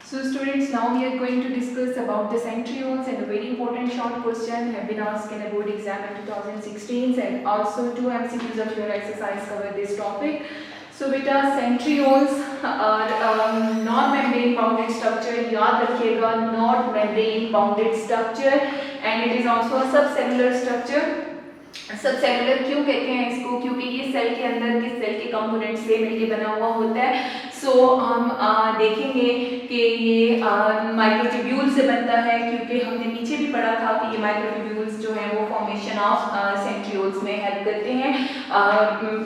So students, now we are going to discuss about the centrioles, and a very important short question have been asked in a board exam in 2016, and also two MCQs of your exercise cover this topic. So beta centrioles are non-membrane bounded structure. याद रखिएगा, not membrane bounded structure, and it is also a subcellular structure. सब cellular क्यों कहते हैं इसको? क्योंकि ये cell के अंदर के सेल के कंपोनेंट से मिलकर बना हुआ होता है. सो हम देखेंगे कि ये माइक्रोट्यूब्यूल से बनता है, क्योंकि हमने नीचे भी पढ़ा था कि ये माइक्रोट्यूब्यूल्स जो हैं वो फॉर्मेशन ऑफ सेंट्रियोल्स में हेल्प करते हैं,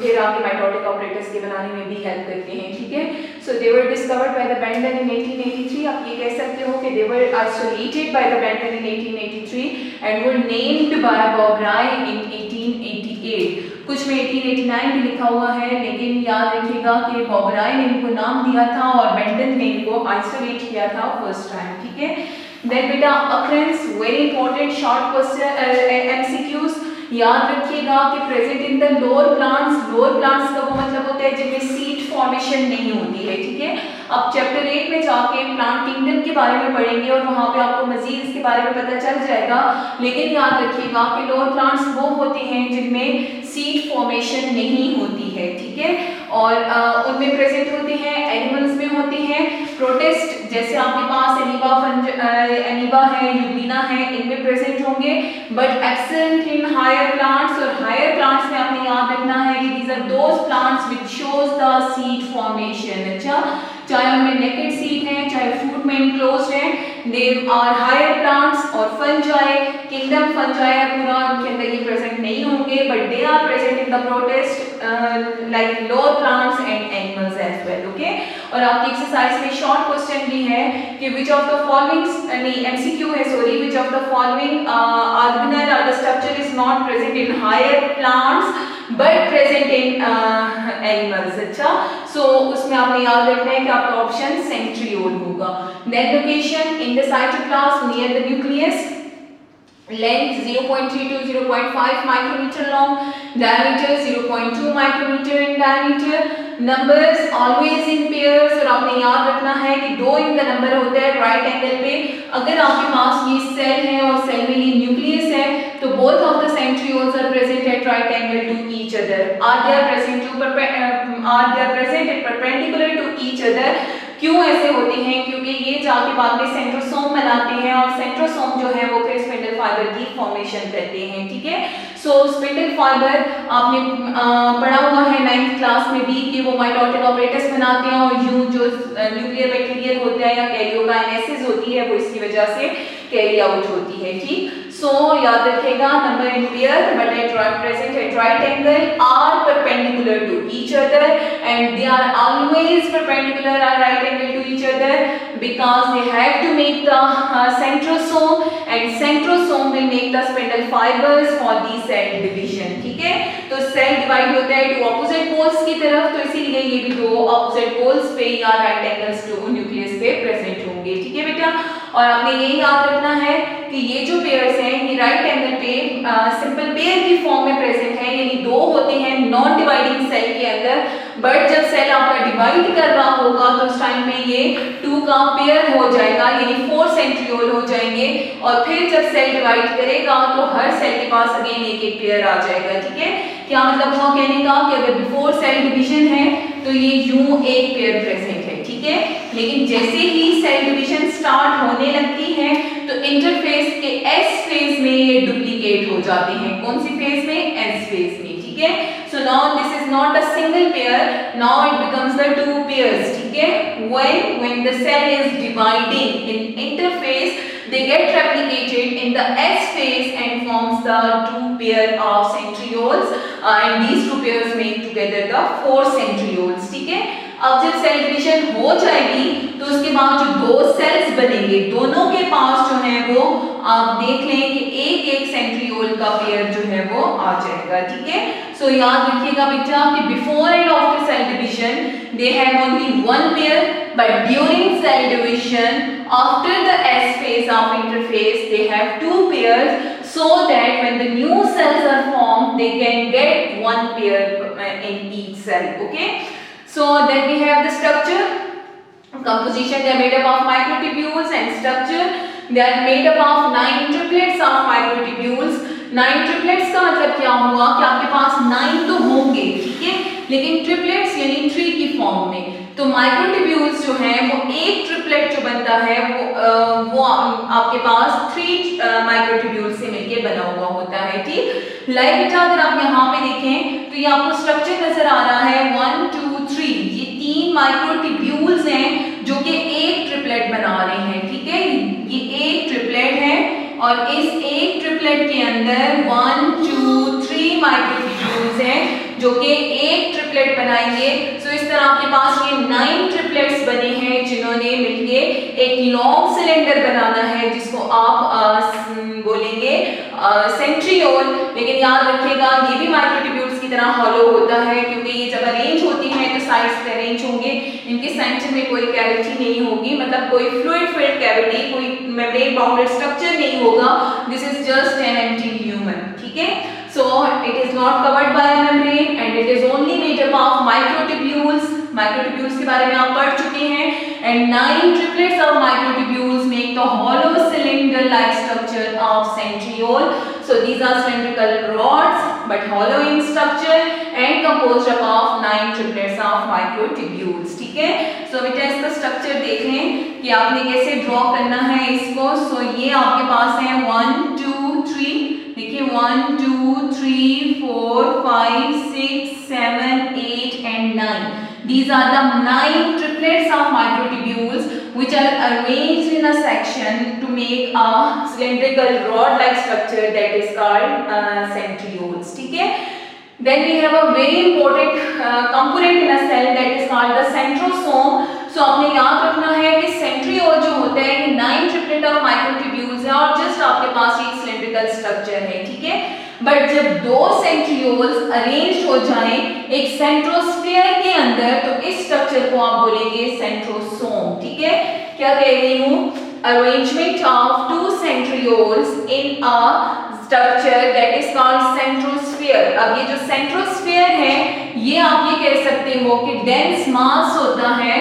फिर आगे माइटोटिक ऑपरेटर्स के बनाने में भी हेल्प करते हैं. ठीक है. So they were discovered by the Benden in 1883. आप ये कह सकते हो कि they were isolated by the Benden in 1883 and were named by Bobrai in 1888. कुछ में 1889 भी लिखा हुआ है, लेकिन याद रखिएगा कि बॉबराई ने इनको नाम दिया था और बेंडन ने इनको आइसोलेट किया था फर्स्ट टाइम. ठीक है. देन बेटा occurrence, very important short question MCQs. याद रखिएगा कि present in the lower plants. Lower plants का वो मतलब होता है जिनमें सीड फॉर्मेशन नहीं होती है. ठीक है. अब चैप्टर 8 में जाके प्लांट किंगडम के बारे में पढ़ेंगे और वहां पे आपको मजीद इसके बारे में पता चल जाएगा, लेकिन याद रखिएगा कि लोअर प्लांट्स वो होते हैं जिनमें सीड फॉर्मेशन नहीं होती है. ठीक है. और उनमें प्रेजेंट होते हैं, एनिमल्स में होते हैं. प्रोटिस्ट जैसे आपके पास एनीबा है, यूग्लिना है, इनमें प्रेजेंट होंगे, but absent in higher plants. और हायर प्लांट्स में आपने याद रखना है कि these are those plants which shows the seed formation. अच्छा, चाहे उनमें नेकेड सीड है, चाहे फ्रूट में इनक्लोज्ड है, दे आर हायर प्लांट्स. और फंजाई, किंगडम फंजाई है पूरा, उनके अंदर ये प्रेजेंट नहीं होंगे, but they are present in the protist like lower plants and animals as well. Okay. और आपकी एक्सरसाइज में शॉर्ट क्वेश्चन भी है कि विच ऑफ द फॉलोइंग, नहीं एमसीक्यू है sorry, which of the following organelle or the structure is not present in higher plants but present in animals. अच्छा, so उसमें आपने याद रखना है कि आपका ऑप्शन सेंट्रियोल होगा. Then location in the cytoplasm near the nucleus. Length 0.3 to 0.5 micrometer long, diameter 0.2 micrometer in diameter. Numbers always in pairs. और आपने याद रखना है कि दो इनका नंबर होता है राइट एंगल पे. अगर आपके पास ये सेल है और सेल में ये न्यूक्लियस है, तो both of the centrioles are present at right angle to each other. Are they present at perpendicular to each other? क्यों ऐसे होते हैं? क्योंकि ये जाके बाद में सेंट्रोसोम बनाते हैं, और सेंट्रोसोम जो है वो फिर स्पिंडल फाइबर की फॉर्मेशन करते हैं. ठीक है. सो स्पिंडल फाइबर आपने पढ़ा हुआ है 9th क्लास में भी कि वो माइटोटिक ऑपरेटर्स बनाते हैं, और यूं जो न्यूक्लियर मटेरियल होता है या कैरियोकाइनेसिस होती है वो इसकी वजह से कैरी आउट होती है. ठीक. सो याद रखिएगा, number in pair but at present at right angle are perpendicular to each other, and they are always perpendicular are right angle to each other because they have to make the centrosome, and centrosome will make the spindle fibers for the cell division. ठीक है. तो cell divide होता है to opposite poles की तरफ, तो इसीलिए ये भी दो ऑपोजिट पोल्स पे या राइट एंगल्स टू न्यूक्लियस पे प्रेजेंट होंगे. ठीक है बेटा. और आपने ये याद रखना है कि ये जो पेयर्स हैं ये राइट एंगल पे सिंपल पेयर की फॉर्म में प्रेजेंट है, यानी दो होते हैं नॉन डिवाइडिंग सेल के अंदर, बट जब सेल आपका डिवाइड कर रहा होगा तो उस टाइम में ये 2 का पेयर हो जाएगा, यानी 4 सेंट्रियोल हो जाएंगे. और फिर जब सेल डिवाइड करेगा तो हर सेल के पास अगेन एक पेयर आ जाएगा. ठीक है. क्या मतलब हुआ कहने का कि अगर बिफोर सेल डिवीजन है तो ये यूं एक पेयर प्रेजेंट है. ठीक है. लेकिन जैसे ही सेल डिवीजन स्टार्ट होने लगती है तो इंटरफेस के एस फेज में ये डुप्लीकेट हो जाते हैं. कौन सी फेज में? एस फेज में. ठीक है. So now this is not a single pair, now it becomes the 2 pairs. ठीक है. When the cell is dividing in interphase, they get replicated in the S phase and forms the 2 pair of centrioles, and these 2 pairs make together the 4 centrioles. ठीक है. अब जब cell division हो जाएगी तो उसके बाद जो दो सेल्स बनेंगे, दोनों के पास जो है वो आप देख लें कि एक सेंट्रियोल का पेयर जो है वो आ जाएगा. ठीक है. सो याद रखिएगा बेटा कि before and after cell division they have only 1 pair, but during cell division after the S phase of interphase they have 2 pairs, so that when the new cells are formed they can get 1 pair in each cell. Okay. So then we have the structure. composition, they are made up of microtubules, and structure, they are made up of 9 triplets of microtubules. 9 triplets का मतलब क्या हुआ कि आपके पास 9 तो होंगे, ठीक है, लेकिन ट्रिपलेट्स यानी 3 की फॉर्म में। तो माइक्रोट्यूब्यूल्स जो हैं वो एक ट्रिपलेट जो बनता है वो आपके पास 3 माइक्रोट्यूब्यूल से मिलके बना हुआ होता है, ठीक। लाइक बेटा अगर आप यहाँ पे देखें तो ये आपको स्ट्रक्चर नजर आ रहा है 1 2 3, ये 3 माइक्रोट्यूब्यूल्स हैं जो कि एक ट्रिपलेट बना रहे हैं, ठीक है। ये एक ट्रिपलेट है और इस एक ट्रिपलेट के अंदर 1 2 3 माइक्रोट्यूब्यूल्स हैं जो कि एक ट्रिपलेट बनाएंगे। सो इस तरह आपके पास ये 9 ट्रिपलेट्स बने हैं जिन्होंने मिलके एक लॉन्ग सिलेंडर बनाना है जिसको आप बोलेंगे सेंट्रियोल। लेकिन याद रखिएगा ये भी माइक्रोट्यूब्यूल्स की तरह हॉलो होता है क्योंकि ये जब अरेंज होती हैं तो साइड्स पे अरेंज होंगे, इनके सेंटर में कोई कैविटी नहीं होगी, मतलब कोई फ्लूइड फिल्ड कैविटी, कोई मेम्ब्रेन बाउंडेड स्ट्रक्चर नहीं होगा। This is just an empty lumen, ठीक है। So it is not covered by a membrane and it is only made up of microtubules. Microtubules के बारे में आप पढ़ चुके हैं, and 9 triplets of microtubules make the hollow cylinder-like structure of centriole. So these are cylindrical rods but hollow in structure and composed up of 9 triplets of microtubules, ठीक है। So बेटा इसका स्ट्रक्चर देख लें कि आपने कैसे ड्रॉ करना है इसको। So ये आपके पास है 1 2 3, देखिए 1 2 3 4 5 6 7 8 and 9. These are the 9 triplets of microtubules which are arranged in a section to make a cylindrical rod-like structure that is called centrioles, ठीक है। Then we have a very important component in a cell that is called the centrosome. So आपने याद रखना है कि centriole जो होता है ये 9 ट्रिपलेट ऑफ माइक्रोट्यूब्यूल्स है और जस्ट आपके पास एक सिलिंड्रिकल स्ट्रक्चर है, ठीक है। बट जब 2 सेंट्रियोल्स अरेंज हो जाएं एक सेंट्रोस्फीयर के अंदर तो इस स्ट्रक्चर को आप बोलेंगे सेंट्रोसोम, ठीक है। क्या कह रही हूँ, arrangement of 2 centrioles in a structure that is called centrosphere. अब ये जो centrosphere है ये आप ये कह सकते हो कि dense mass होता है,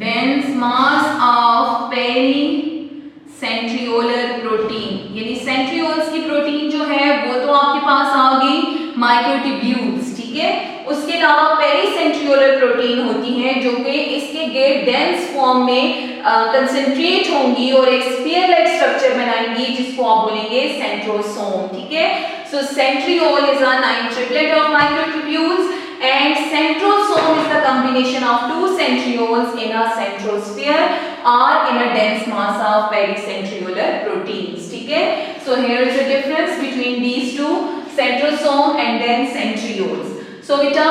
dense mass of pericentriolar protein, यानी centrioles की प्रोटीन जो है वो तो आपके पास आ गई माइक्रोट्यूब्यूल्स, ठीक है। उसके अलावा पेरीसेंट्रियोलर प्रोटीन होती हैं जो कि इसके गेट डेंस फॉर्म में कंसंट्रेट होंगी और एक स्फीयर लाइक स्ट्रक्चर बनाएंगी जिसको आप बोलेंगे सेंट्रोसोम, ठीक है। So centriole is a 9 triplet of microtubules and centrosome is the combination of 2 centrioles in a centrosphere or in a dense mass of pericentriolar proteins, ठीक है। So here is the difference between these two, centrosome and then centrioles. So बेटा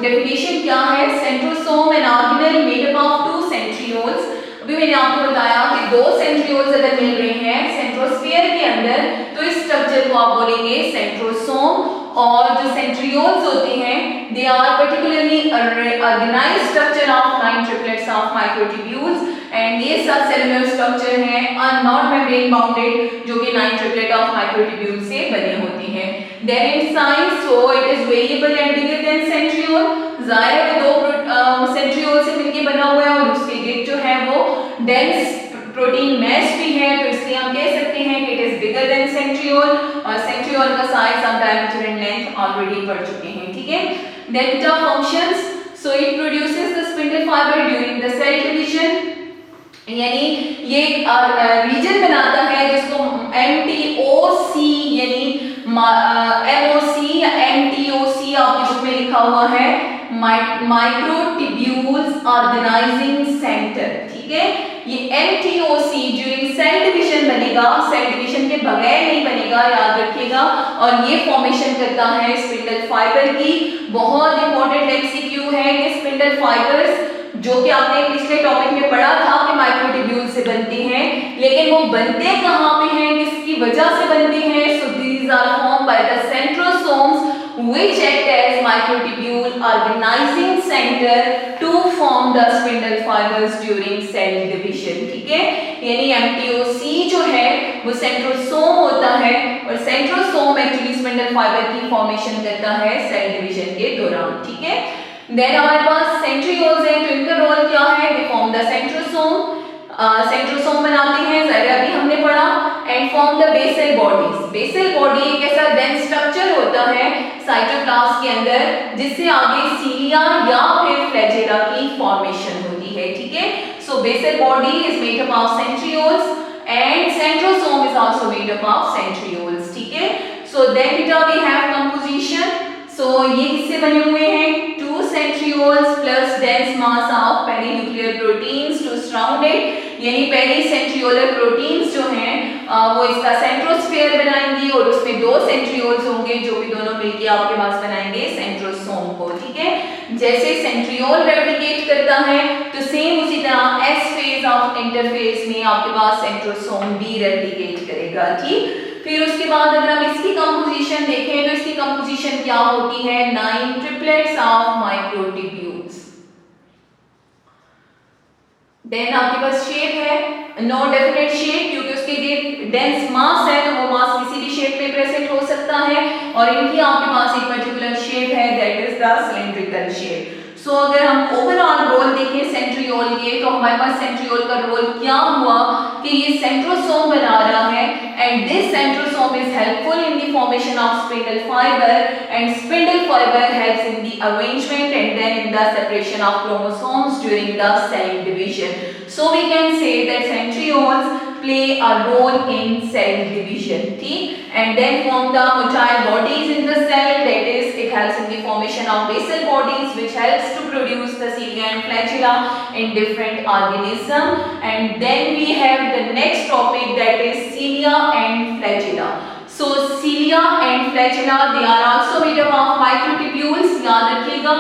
definition क्या है, centrosome an organelle made up of 2 centrioles। अभी मैंने आपको बताया कि 2 सेंट्रियोल्स अगर मिल रहे हैं सेंट्रोस्फीयर के अंदर तो इस स्ट्रक्चर को आप बोलेंगे सेंट्रोसोम। और जो सेंट्रियोल्स होते हैं they are particularly organised structure of 9 triplets of microtubules and ये सब सेलुलर स्ट्रक्चर हैं और नॉन मेम्ब्रेन बाउंडेड जो कि 9 ट्रिपलेट ऑफ माइक्रोट्यूब्यूल्स से बने होते हैं। Then in size so it is variable and bigger than centriole, जाहिर है 2 सेंट्रियोल से मिलके बना हुआ है और उसके गेट जो है वो डेंस प्रोटीन मैश भी है तो इसलिए हम कह सकते हैं कि it is bigger than centriole और सेंट्रियोल का साइज हम डायमीटर एंड लेंथ ऑलरेडी पढ़ चुके हैं, ठीक है। Then the functions, so it produces the spindle fibre during the cell division, यानी ये रीजन बनाता है जिसको MTOC यानी MOC या MTOC आपकी बुक में लिखा हुआ है माइक्रोट्यूब्यूल्स ऑर्गेनाइजिंग सेंटर, ठीक है। ये MTOC ड्यूरिंग सेल डिवीजन बनेगा, सेल डिवीजन के बगैर नहीं बनेगा, याद रखिएगा। और ये फॉर्मेशन करता है स्पिंडल फाइबर की। बहुत इंपॉर्टेंट MCQ है कि स्पिंडल फाइबर्स जो कि आपने पिछले टॉपिक में पढ़ा था कि माइक्रोट्यूब्यूल से बनते हैं, लेकिन वो बनते कहाँ पे हैं, किसकी वजह से बनते हैं। So these are formed by the centrosomes which act as microtubule organizing center to form the spindle fibers during cell division, ठीक है। यानी MTOC जो है वो सेंट्रोसोम होता है और सेंट्रोसोम एक्चुअली स्पिंडल फाइबर की फॉर्मेशन करता है सेल डिवीजन के दौरान, ठीक है। देन हमारे पास सेंट्रियोल्स हैं, तो इनका रोल क्या है, they form the centrosome, centrosome बनाते हैं, जरा अभी हमने पढ़ा, and form the basal bodies. Basal body एक ऐसा डेंस स्ट्रक्चर होता है साइटोप्लाज्म के अंदर जिससे आगे सीलिया या फिर फ्लैजेला की फॉर्मेशन होती है, ठीक है। So basal body is made up of centrioles and centrosome is also made up of centrioles, ठीक है। सो देन बेटा वी हैव कंपोजिशन, सो ये किससे बने हुए हैं, two centrioles plus dense mass of perinuclear proteins to surround it, यानी pericentriolar proteins जो हैं वो इसका सेंट्रोस्फेयर बनाएंगे और उसमें दो सेंट्रियोल्स होंगे जो भी दोनों मिलके आपके पास बनाएंगे सेंट्रोसोम को, ठीक है। जैसे सेंट्रियोल रेप्लिकेट करता है तो सेम उसी तरह एस फेज ऑफ इंटरफेस में आपके पास सेंट्रोसोम भी रेप्लिकेट करेगा, ठीक। फिर उसके बाद अगर हम इसकी कंपोजिशन देखें तो इसकी कंपोजिशन क्या होती है, 9 ट्रिपलेट्स ऑफ माइक्रोट्यूब्यूल्स। देन आपके पास शेप है, नो डेफिनेट शेप, क्योंकि उसके लिए डेंस मास है तो वो मास किसी भी शेप में प्रेजेंट हो सकता है, और इनकी आपके पास एक पर्टिकुलर शेप है, that is the cylindrical shape. So अगर हम ओवरऑल रोल देखें सेंट्रियोल के, तो हमारे पास सेंट्रियोल का रोल क्या हुआ कि ये सेंट्रोसोम बना रहा है, and this centrosome is helpful in the formation of spindle fibre, and spindle fibre helps in the arrangement and then in the separation of chromosomes during the cell division. So we can say that centrioles play a role in cell division, ठीक, and then form the motile bodies in the cell, that is it helps in the formation of basal bodies which helps to produce the cilia and flagella in different organism, and then we have the next topic that is cilia and flagella. So cilia and flagella they are also made up of microtubules, याद रखिएगा,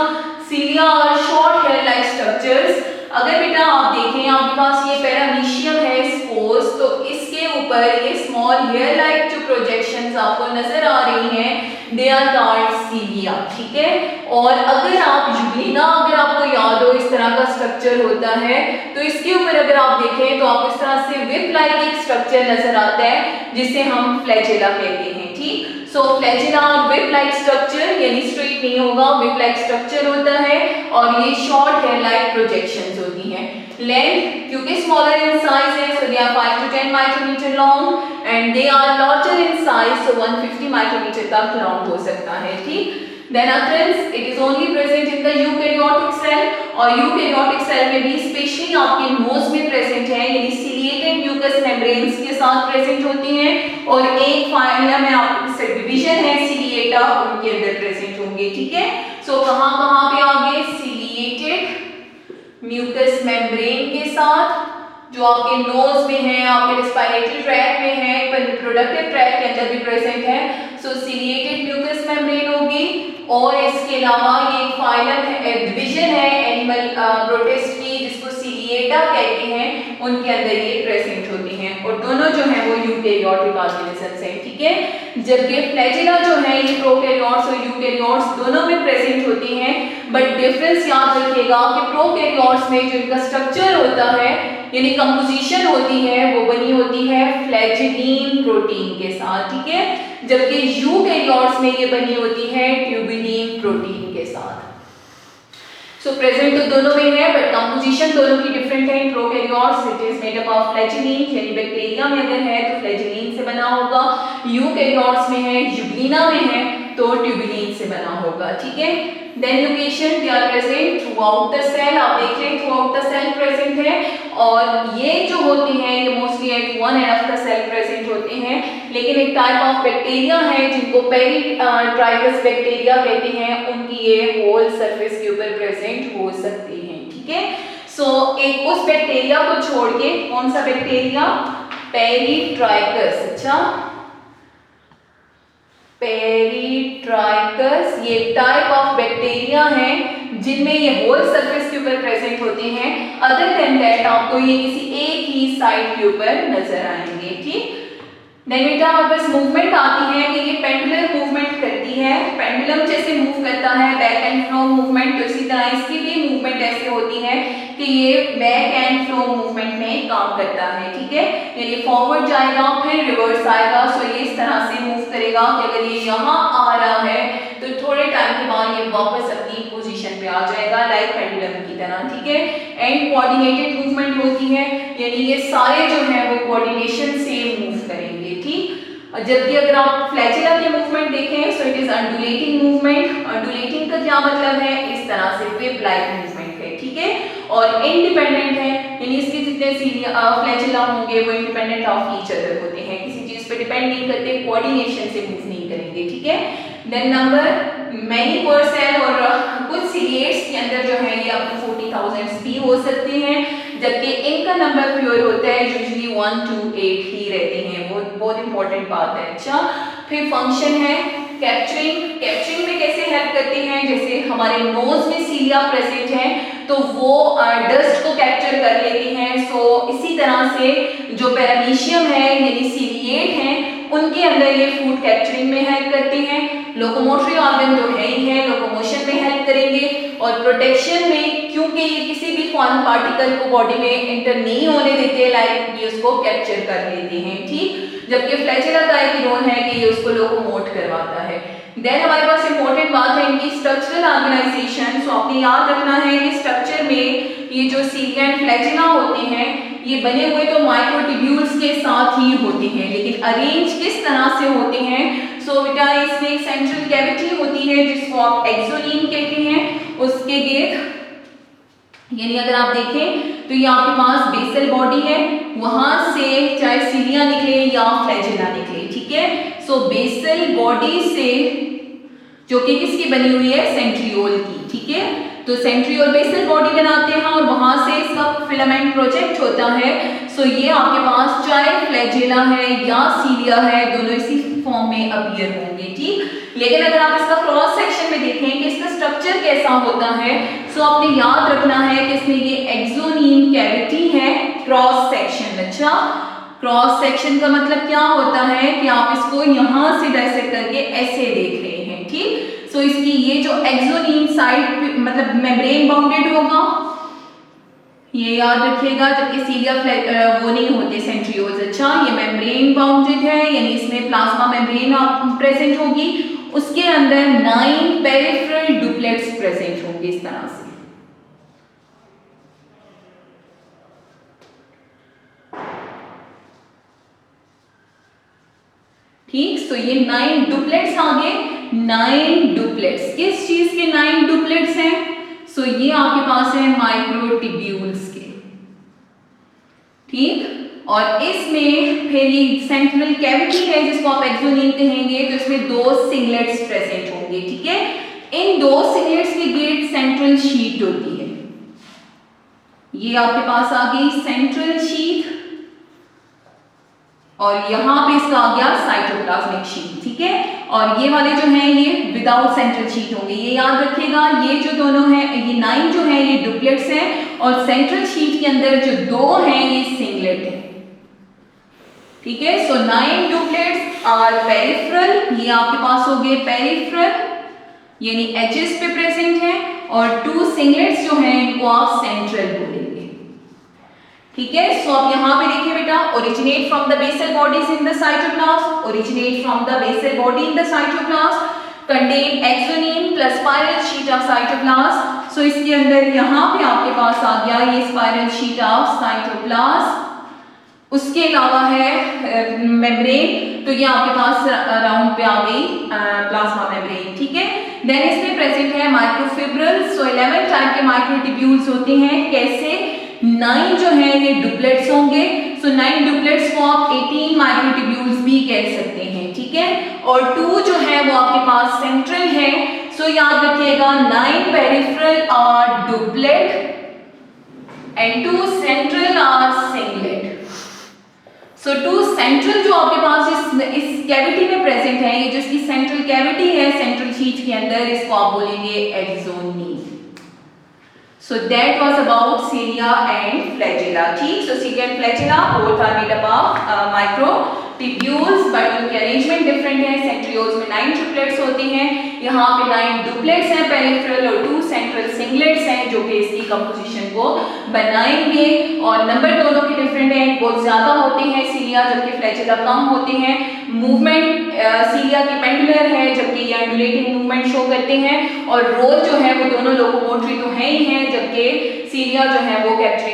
cilia are short hair like structures। अगर बेटा आप देखें आपके पास ये paramecium है spores, तो इसके ऊपर ये स्मॉल हेयर लाइक जो प्रोजेक्शंस आपको नजर आ रही हैं दे आर कॉल्ड सीलिया, ठीक है। और अगर आप यूग्लिना अगर आपको याद हो इस तरह का स्ट्रक्चर होता है, तो इसके ऊपर अगर आप देखें तो आपको इस तरह से विप लाइक एक स्ट्रक्चर नजर आता है जिसे हम फ्लैजेला कहते हैं, ठीक। सो फ्लैजेला विप लाइक स्ट्रक्चर, यानी स्ट्रेट नहीं होगा, विप लाइक स्ट्रक्चर होता है, और ये शॉर्ट हेयर लाइक प्रोजेक्शंस होती हैं। लेंथ क्योंकि स्मॉलर इन साइज है, so they are 5 to 10 micrometre long, and they are larger in size, so 150 micrometre तक लॉन्ग हो सकता है, ठीक। Then occurrence, it is only present in the eukaryotic cell, और eukaryotic cell में भी स्पेशली आपके नोज में प्रेजेंट है, यानी ciliated mucous membranes के साथ प्रेजेंट होती हैं, और एक फाइलम में आपके डिवीजन है ciliata उनके अंदर प्रेजेंट होंगे, ठीक है। सो कहाँ पे आगे ciliated mucous membrane के साथ जो आपके नोज में है, आपके रेस्पिरेटरी ट्रैक्ट में है, रिप्रोडक्टिव ट्रैक्ट के अंदर भी प्रेजेंट है, सो सिलिएटेड म्यूकस मेम्ब्रेन होगी। और इसके अलावा ये एक फाइलम है, डिवीजन है एनिमल प्रोटिस्ट की जिसको सिलिएटा कहते हैं, उनके अंदर ये प्रेजेंट होती हैं, और दोनों जो हैं वो यूकेरियोटिक ऑर्गेनिजम्स हैं, ठीक है। जबकि फ्लैजेला जो है ये प्रोकैरियोट्स और यूकेरियोट्स दोनों में प्रेजेंट होती हैं, बट डिफरेंस याद रखिएगा कि प्रोकैरियोट्स में जो इनका स्ट्रक्चर होता है यानी कंपोजिशन होती है वो बनी होती है फ्लैजेलिन प्रोटीन के साथ, ठीक है, जबकि यूकेरियोट्स में ये बनी होती है ट्यूबिलिन प्रोटीन के साथ। सो प्रेजेंट तो दोनों में है बट कंपोजिशन दोनों की डिफरेंट है। Prokaryotes it is made up of flagellin, यानी बैक्टीरिया में अगर है तो फ्लैजेलिन से बना होगा, यूकेरियोट्स में है, यूग्लिना में है तो ट्यूबिलिन से बना होगा, ठीक है। Then location they are present throughout the cell, आप देख रहे हैं throughout the cell present है, और ये जो होती हैं ये mostly at one end of the cell present होते हैं, लेकिन एक टाइप ऑफ बैक्टीरिया है जिनको पेरीट्राइगस बैक्टीरिया कहते हैं, उनकी ये होल सरफेस के ऊपर प्रेजेंट हो सकती हैं, ठीक है। सो एक उस बैक्टीरिया को छोड़ के, कौन सा बैक्टीरिया, पेरीट्राइगस, अच्छा पेरीट्राइकस, ये टाइप ऑफ बैक्टीरिया हैं जिनमें ये होल सरफेस के ऊपर प्रेजेंट होते हैं। अदर देन दैट आपको ये किसी एक ही साइड के ऊपर नजर आएंगे, ठीक। देन बेटा हमारे पास मूवमेंट आती है कि ये पेंडुलम मूवमेंट करती है, पेंडुलम जैसे मूव करता है बैक एंड फ्लो मूवमेंट, तो इसी तरह इसकी भी मूवमेंट ऐसे होती है कि ये बैक एंड फ्लो मूवमेंट में काम करता है, ठीक है, यानी फॉरवर्ड जाएगा फिर रिवर्स आएगा, सो ये इस तरह से मूव करेगा कि अगर ये यहाँ आ रहा है तो थोड़े टाइम के बाद ये वापस अपनी पोजीशन पे आ जाएगा, लाइक पेंडुलम की तरह, ठीक है। एंड कोऑर्डिनेटेड मूवमेंट होती है, यानी ये सारे जो है वो कोऑर्डिनेशन से मूव करेंगे, ठीक। जबकि अगर आप फ्लैजिला के मूवमेंट देखें सो it is undulating movement. Undulating का क्या मतलब है, इस तरह से वेव लाइक मूवमेंट है, ठीक है। और इंडिपेंडेंट है, यानी इसके जितने फ्लैजिला होंगे वो इंडिपेंडेंट ऑफ ईच अदर होते हैं, किसी चीज पे डिपेंड नहीं करते, कोऑर्डिनेशन से मूव नहीं करेंगे, ठीक है। देन नंबर मैनी पर सेल, और कुछ सीलिएट्स के अंदर जो है ये आपको 40,000 भी हो सकते हैं, जबकि इनका नंबर प्योर होता है यूजुअली 1 to 8 ही रहते हैं, वो बहुत इंपॉर्टेंट बात है। अच्छा, फिर फंक्शन है कैप्चरिंग। कैप्चरिंग में कैसे हेल्प करते हैं, जैसे हमारे नोज में सीलिया प्रेजेंट है तो वो डस्ट को कैप्चर कर लेती हैं, सो इसी तरह से जो पैरामीशियम है यानी सीलिएट हैं उनके अंदर ये फूड कैप्चरिंग में हेल्प करते हैं। लोकोमोटरी ऑर्गन तो है ही है, लोकोमोशन में हेल्प करेंगे, और प्रोटेक्शन में क्योंकि ये किसी भी फॉरेन पार्टिकल को बॉडी में एंटर नहीं होने देते, लाइक ये उसको कैप्चर कर लेते हैं, ठीक। जबकि फ्लैजिला का एक रोल है कि ये उसको लोकोमोट करवाता है। देन हमारे पास इंपॉर्टेंट बात है इनकी स्ट्रक्चरल ऑर्गेनाइजेशन। सो आपने याद रखना है कि स्ट्रक्चर में ये जो सीलिया एंड फ्लैजिला होते हैं ये बने हुए तो माइक्रोट्यूब्यूल्स के साथ ही होते हैं, लेकिन अरेंज किस तरह से होते हैं, सो बेटा इसमें एक सेंट्रल कैविटी होती है जिसको आप एक्सोलीन कहते हैं, उसके गेट यानी अगर आप देखें तो ये आपके पास बेसल बॉडी है, वहां से चाहे सीलिया निकले या फ्लैजिला निकले, ठीक है। सो बेसल बॉडी से जो कि किसकी बनी हुई है, सेंट्रियोल की, ठीक है। तो सेंट्रियोल बेसल बॉडी बनाते हैं और वहां से इसका फिलामेंट प्रोजेक्ट होता है। सो ये आपके पास चाहे फ्लैजिला है या सीलिया है दोनों इसी फॉर्म में अपीयर होंगे, ठीक। लेकिन अगर आप इसका क्रॉस सेक्शन में देखें कि इसका स्ट्रक्चर कैसा होता है, सो आपने याद रखना है कि इसमें ये एक्सोनीम कैविटी है, क्रॉस सेक्शन। अच्छा, क्रॉस सेक्शन का मतलब क्या होता है कि आप इसको यहां से डायसेक्ट करके ऐसे देख रहे हैं, ठीक। सो इसकी ये जो एक्सोनीम साइड मतलब मेम्ब्रेन बाउंडेड होगा, ये याद रखिएगा, जबकि सीलिया वो नहीं होते सेंट्रियोल्स। अच्छा, ये मेम्ब्रेन बाउंडेड है यानी इसमें प्लाज्मा मेम्ब्रेन प्रेजेंट होगी, उसके अंदर 9 पेरिफेरल डुप्लेट्स प्रेजेंट होंगे इस तरह से, ठीक। सो ये 9 डुप्लेट्स आ गए। 9 डुप्लेट्स किस चीज के 9 डुप्लेट्स हैं, सो ये आपके पास है माइक्रोट्यूब्यूल्स के, ठीक। और इसमें फिर ये सेंट्रल कैविटी है जिसको आप एक्सोनीम कहेंगे, तो इसमें 2 सिंगलेट्स प्रेजेंट होंगे, ठीक है। इन 2 सिंगलेट्स के गेट सेंट्रल शीट होती है, ये आपके पास आ गई सेंट्रल शीट, और यहां पे इसका आ गया साइटोप्लाज्मिक शीट, ठीक है। और ये वाले जो हैं ये विदाउट सेंट्रल शीट होंगे, ये याद रखिएगा। ये जो दोनों हैं ये 9 जो हैं ये डुप्लेट्स हैं, और सेंट्रल शीट के अंदर जो 2 हैं ये सिंगलेट है, ठीक है। सो 9 डुप्लेट्स आर पेरिफेरल, ये आपके पास हो गए पेरिफेरल यानी एजेस पे प्रेजेंट है, और 2 सिंगलेट्स जो हैं इनको आप सेंट्रल बोलेंगे, ठीक है। सो आप यहाँ पे देखिए बेटा, originate from the basal bodies in the cytoplasm, originate from the basal body in the cytoplasm, contain axoneme plus spiral sheath of cytoplasm. So इसके अंदर यहाँ पे आपके पास आ गया ये स्पाइरल शीट ऑफ साइटोप्लाज्म, उसके अलावा है मेम्ब्रेन, तो ये आपके पास राउंड पे आ गई प्लाज्मा मेम्ब्रेन, ठीक है। देन इसमें प्रेजेंट है माइक्रोफिब्रिल। सो 11 टाइप के माइक्रोट्यूब्यूल्स होते हैं, कैसे 9 जो है ये डुप्लेट्स होंगे, सो 9 डुप्लेट्स को आप 18 माइक्रोट्यूब्यूल्स भी कह सकते हैं, ठीक है। और 2 जो है वो आपके पास सेंट्रल है, सो याद रखिएगा 9 peripheral are duplet and 2 central are singlet. So 2 central जो आपके पास इस कैविटी में प्रेजेंट है, ये जो इसकी सेंट्रल कैविटी है सेंट्रल शीट के अंदर, इसको आप बोलेंगे axoneme. So that was about cilia and flagella. ठीक, so cilia and flagella both are made up of microtubules, but उनके अरेंजमेंट डिफरेंट है। सेंट्रियोल्स में 9 ट्रिपलेट्स होती हैं, यहाँ पे 9 डुप्लेट्स हैं पेरिफेरल और 2 सेंट्रल सिंगलेट्स हैं जो कि इसकी कंपोजिशन को बनाएंगे। और नंबर दोनों के डिफरेंट हैं, बहुत ज्यादा होते हैं सीलिया जबकि फ्लैजेला कम होते हैं। मूवमेंट सीलिया की पेंडुलर है जबकि ये एंडुलेटिंग मूवमेंट शो करते हैं, और रोल जो है वो दोनों लोकोमोटरी तो है ही है जबकि सीलिया जो है वो कैप्चरिंग